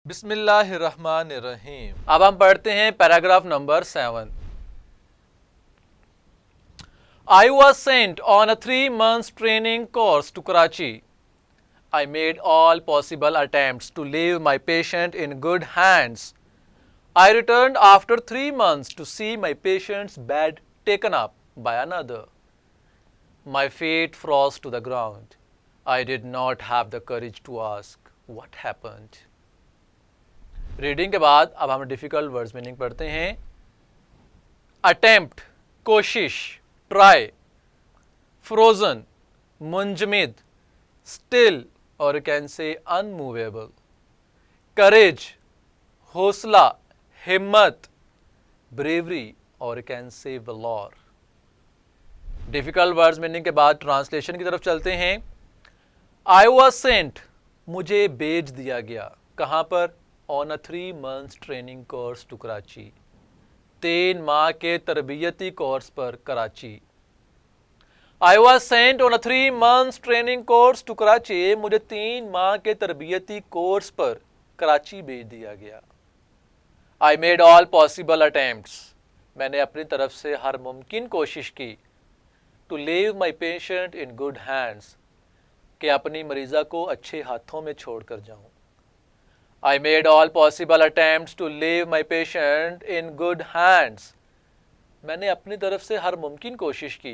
बिस्मिल्लाहिर्रहमानिर्रहीम। अब हम पढ़ते हैं paragraph number 7। I was sent on a 3 months training course to Karachi. I made all possible attempts to leave my patient in good hands. I returned after 3 months to see my patient's bed taken up by another. My feet froze to the ground. I did not have the courage to ask what happened. Reading के बाद अब हम difficult words meaning पढ़ते हैं। Attempt कोशिश, try. Frozen मुंजमिद, still और can say unmovable. करेज हौसला, हिम्मत। ब्रेवरी और can say वलॉर। Difficult words meaning के बाद ट्रांसलेशन की तरफ चलते हैं। आई वॉज सेंट, मुझे भेज दिया गया। कहाँ पर? On a 3 months training course to Karachi, 3 माह के तरबियती कोर्स पर Karachi. I was sent on a 3 months training course to Karachi, मुझे 3 माह के तरबियती कोर्स पर कराची भेज दिया गया। I made all possible attempts, मैंने अपनी तरफ से हर मुमकिन कोशिश की। To leave my patient in good hands, कि अपनी मरीज़ा को अच्छे हाथों में छोड़ कर जाऊँ। I made all possible attempts to leave my patient in good hands. मैंने अपनी तरफ से हर मुमकिन कोशिश की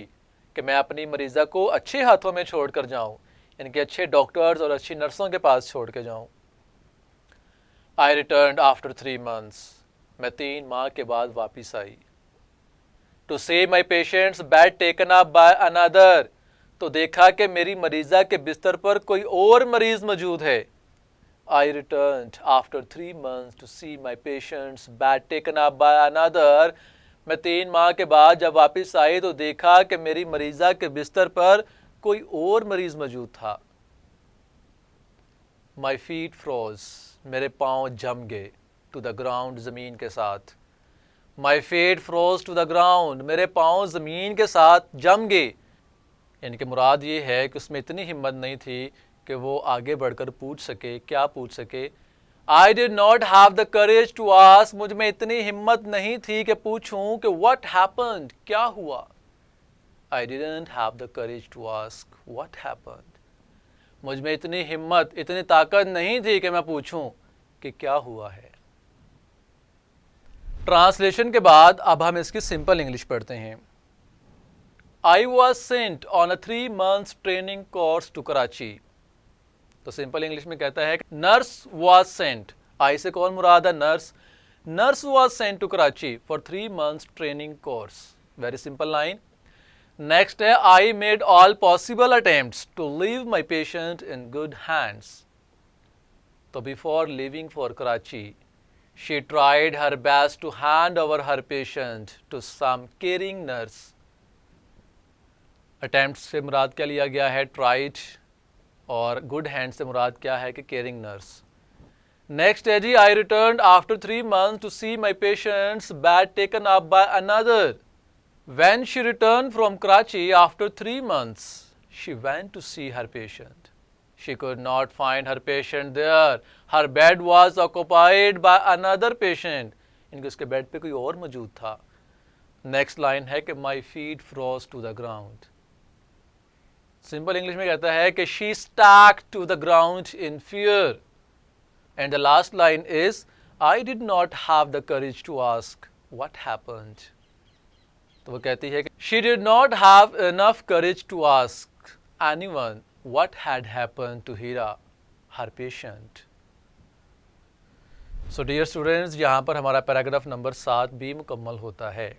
कि मैं अपनी मरीज़ा को अच्छे हाथों में छोड़ कर जाऊँ, यानी कि अच्छे डॉक्टर्स और अच्छी नर्सों के पास छोड़ के जाऊँ। I returned after 3 months. मैं 3 माह के बाद वापस आई। To see my patient's bed taken up by another. तो देखा कि मेरी मरीज़ा के बिस्तर पर कोई और मरीज़ मौजूद है। I returned after 3 months to see my patient's bed taken up by another. मैं 3 माह के बाद जब वापस आई तो देखा कि मेरी मरीज़ा के बिस्तर पर कोई और मरीज़ मौजूद था। My feet froze, मेरे पाँव जम गए। To the ground, ज़मीन के साथ। My feet froze to the ground, मेरे पाँव ज़मीन के साथ जम गए। यानी कि मुराद ये है कि उसमें इतनी हिम्मत नहीं थी कि वो आगे बढ़कर पूछ सके। क्या पूछ सके? I did not have the courage to ask, मुझ में इतनी हिम्मत नहीं थी कि पूछूं कि व्हाट हैपेंड, क्या हुआ। I didn't have the courage to ask what happened, मुझ में इतनी हिम्मत, इतनी ताकत नहीं थी कि मैं पूछूं कि क्या हुआ है। ट्रांसलेशन के बाद अब हम इसकी सिंपल इंग्लिश पढ़ते हैं। I was sent on a 3 months training course to Karachi. तो सिंपल इंग्लिश में कहता है नर्स वॉज सेंट, आई से कौन मुराद है? Nurse. Nurse was sent to Karachi for 3 months training course. Very simple line. Next है I made all possible attempts to leave my patient in good hands. तो before leaving for Karachi she tried her best to hand over her patient to some caring nurse. Attempt से मुराद क्या लिया गया है? Tried. और good hand से मुराद क्या है कि केयरिंग नर्स। नेक्स्ट है जी I return after 3 months to see my patient's bed taken up by another. When she return from Karachi after 3 months she went to see her patient. She could not find her patient there, her bed was occupied by another patient, इनके उसके bed पे कोई और मौजूद था। Next line है कि my feet froze to the ground. Simple English में कहता है कि she stuck to the ground in fear. And the last line is I did not have the courage to ask what happened. तो वो कहती है कि she did not have enough courage to ask anyone what had happened to Heera her patient. So dear students, यहाँ पर हमारा paragraph number 7 भी मुकम्मल होता है।